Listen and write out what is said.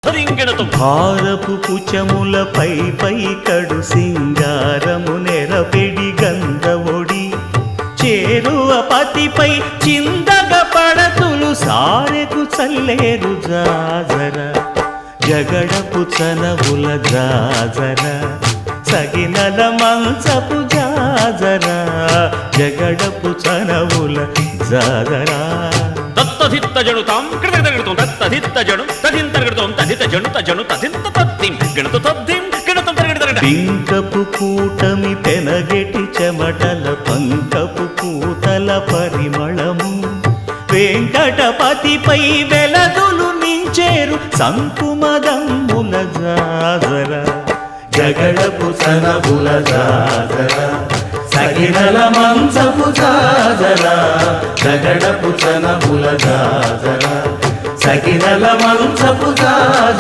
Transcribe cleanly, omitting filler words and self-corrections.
తదింగణతం భారపు కుచములపై పై కడు సింగారము నెరపెడి గంధవొడి చేరువ పతిపై చిందగ పడతులు సారెకు చల్లేరు జాజర జగడపు చనవుల జాజర సగినల మంచపు జాజర జగడపు చనవుల జాజర తత్తధిత్త జణుతాం కృతగణతం తత్తధిత్త జణు తదింతర్గణతం తదిత జణు తజణు తదింత తద్దిం గణత తద్దిం గణతం తరగడతరగడ పింకపు కూటమి పెనగెటి చెమటల పంకపు కూతల పరిమళము వెంకటపతిపై వెలదులు నించేరు సంకుమదమ్ముల జాజర జగడపు సనబుల జాజర సగినల మంచపు జాజర జగడపు సనబుల జాజర సగినల మంచపు జాజర